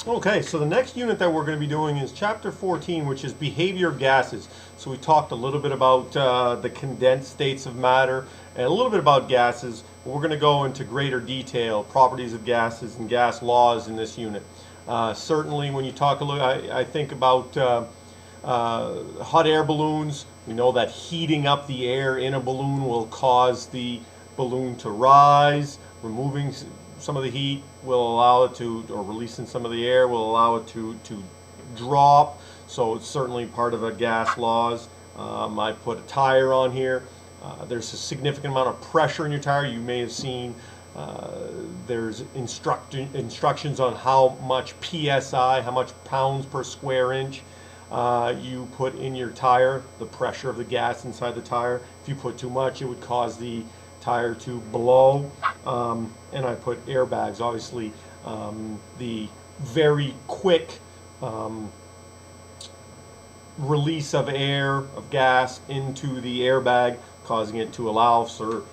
Okay, so the next unit that we're going to be doing is Chapter 14, which is behavior of gases. So we talked a little bit about the condensed states of matter and a little bit about gases. We're going to go into greater detail, properties of gases and gas laws in this unit. Certainly when you talk a little, I think about hot air balloons. We know that heating up the air in a balloon will cause the balloon to rise. Removing some of the heat will allow it to, or releasing some of the air will allow it to drop. So it's certainly part of a gas laws. I put a tire on here. There's a significant amount of pressure in your tire. You may have seen there's instructions on how much PSI, how much pounds per square inch you put in your tire, the pressure of the gas inside the tire. If you put too much, it would cause the tire to blow. And I put airbags, obviously the very quick release of air, of gas into the airbag, causing it to allow for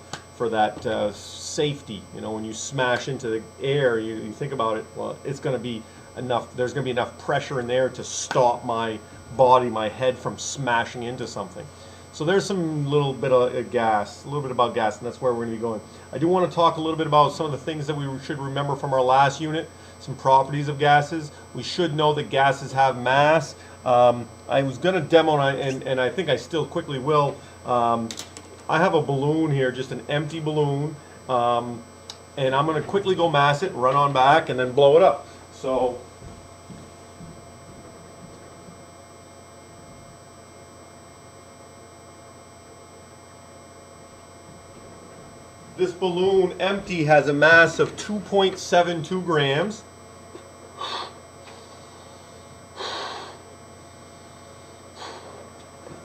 that safety. You know, when you smash into the air, you think about it, well, it's going to be enough, there's going to be enough pressure in there to stop my body, my head from smashing into something. So there's some little bit of gas, a little bit about gas, and that's where we're going to be going. I do want to talk a little bit about some of the things that we should remember from our last unit, some properties of gases. We should know that gases have mass. I was going to demo, and I think I still quickly will. I have a balloon here, just an empty balloon, and I'm going to quickly go mass it, run on back, and then blow it up. So this balloon empty has a mass of 2.72 grams.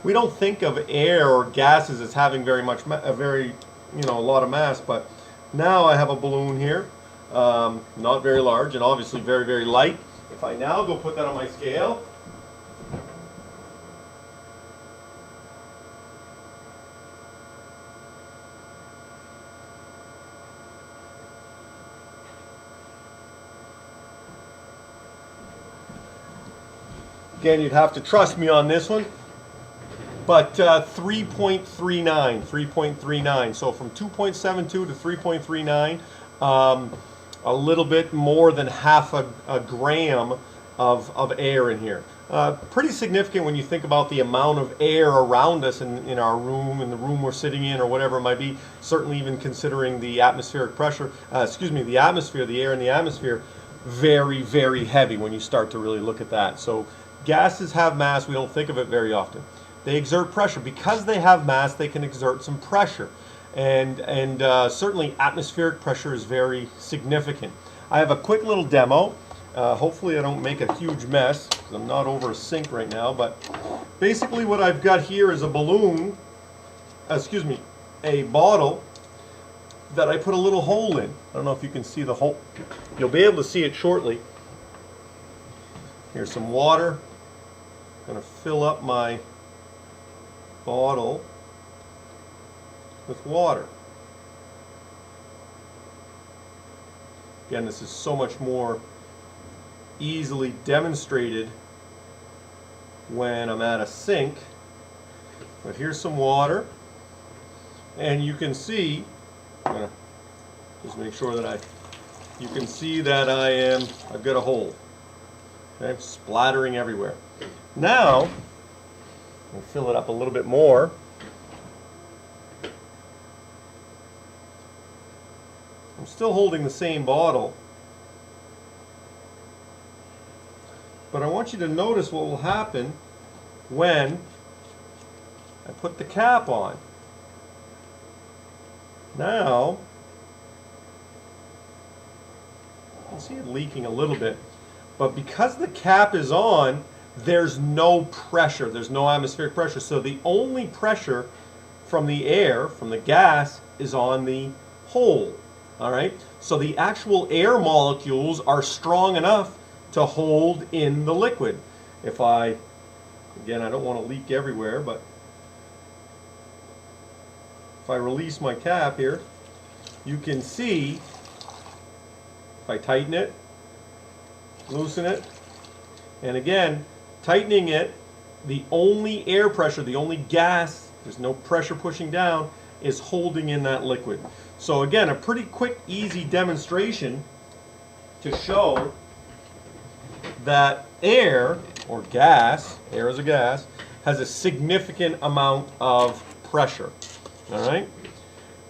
We don't think of air or gases as having very much, a lot of mass, but now I have a balloon here, not very large and obviously very, very light. If I now go put that on my scale, again, you'd have to trust me on this one, but 3.39. So from 2.72 to 3.39, a little bit more than half a gram of air in here. Pretty significant when you think about the amount of air around us in our room, in the room we're sitting in, or whatever it might be. Certainly even considering the atmospheric pressure, the atmosphere, the air in the atmosphere, very, very heavy when you start to really look at that. So gases have mass. We don't think of it very often. They exert pressure. Because they have mass, they can exert some pressure. And certainly atmospheric pressure is very significant. I have a quick little demo. Hopefully I don't make a huge mess, because I'm not over a sink right now, but basically what I've got here is a balloon, a bottle that I put a little hole in. I don't know if you can see the hole. You'll be able to see it shortly. Here's some water. I'm going to fill up my bottle with water. Again, this is so much more easily demonstrated when I'm at a sink. But here's some water, and you can see, I'm gonna just make sure that you can see that I've got a hole. Okay, splattering everywhere. Now, I'll fill it up a little bit more. I'm still holding the same bottle, but I want you to notice what will happen when I put the cap on. Now, you can see it leaking a little bit, but because the cap is on, there's no pressure, there's no atmospheric pressure, so the only pressure from the air, from the gas, is on the hole. All right, so the actual air molecules are strong enough to hold in the liquid. Again, I don't want to leak everywhere, but if I release my cap here, you can see, if I tighten it, loosen it, and again, tightening it, the only air pressure, the only gas, there's no pressure pushing down, is holding in that liquid. So again, a pretty quick, easy demonstration to show that air, or gas, air is a gas, has a significant amount of pressure. All right?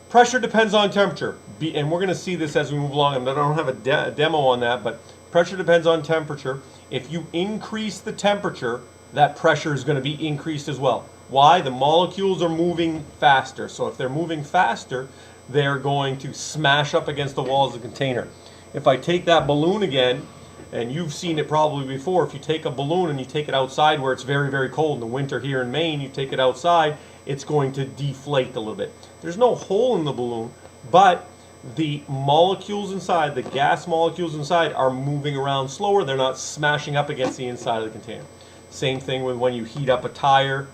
Pressure depends on temperature, and we're going to see this as we move along. I don't have a demo on that, but pressure depends on temperature. If you increase the temperature, that pressure is going to be increased as well. Why? The molecules are moving faster. So if they're moving faster, they're going to smash up against the walls of the container. If I take that balloon again, and you've seen it probably before, if you take a balloon and you take it outside where it's very, very cold in the winter here in Maine, you take it outside, it's going to deflate a little bit. There's no hole in the balloon, but the molecules inside, the gas molecules inside, are moving around slower. They're not smashing up against the inside of the container. Same thing with when you heat up a tire.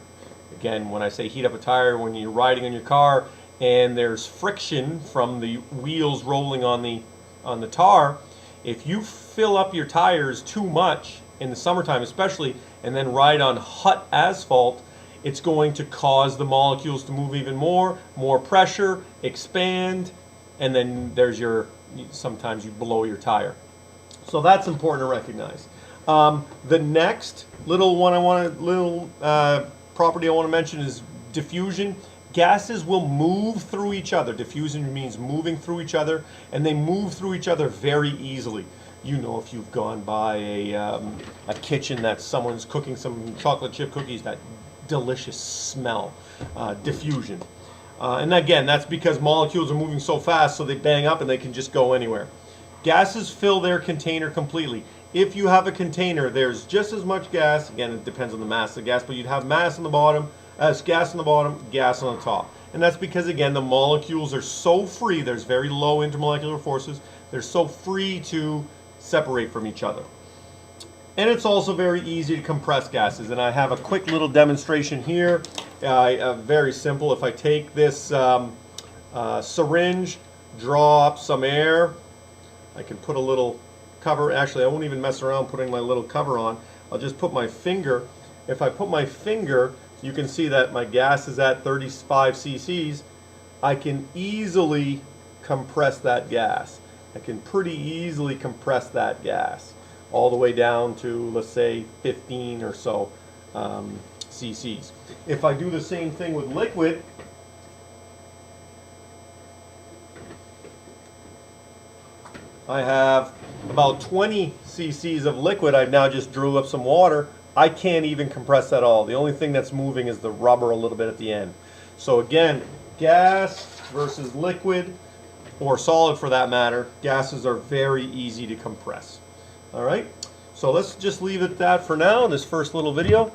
Again, when I say heat up a tire, when you're riding in your car and there's friction from the wheels rolling on the tar, if you fill up your tires too much in the summertime especially, and then ride on hot asphalt, it's going to cause the molecules to move even more pressure, expand, and then there's sometimes you blow your tire. So that's important to recognize. The next property I want to mention is diffusion. Gases will move through each other. Diffusion means moving through each other, and they move through each other very easily. You know, if you've gone by a kitchen that someone's cooking some chocolate chip cookies, that delicious smell, diffusion. And again, that's because molecules are moving so fast, so they bang up and they can just go anywhere. Gases fill their container completely. If you have a container, there's just as much gas. Again, it depends on the mass of the gas, but you'd have mass on the bottom, gas on the bottom, gas on the top. And that's because, again, the molecules are so free. There's very low intermolecular forces. They're so free to separate from each other. And it's also very easy to compress gases. And I have a quick little demonstration here. Very simple. If I take this syringe, draw up some air, I can put a little cover. Actually, I won't even mess around putting my little cover on. I'll just put my finger. If I put my finger, you can see that my gas is at 35 cc's. I can easily compress that gas. I can pretty easily compress that gas all the way down to, let's say, 15 or so cc's. If I do the same thing with liquid, I have about 20 cc's of liquid. I've now just drew up some water. I can't even compress at all. The only thing that's moving is the rubber a little bit at the end. So again, gas versus liquid, or solid for that matter, gases are very easy to compress. All right, so let's just leave it at that for now in this first little video.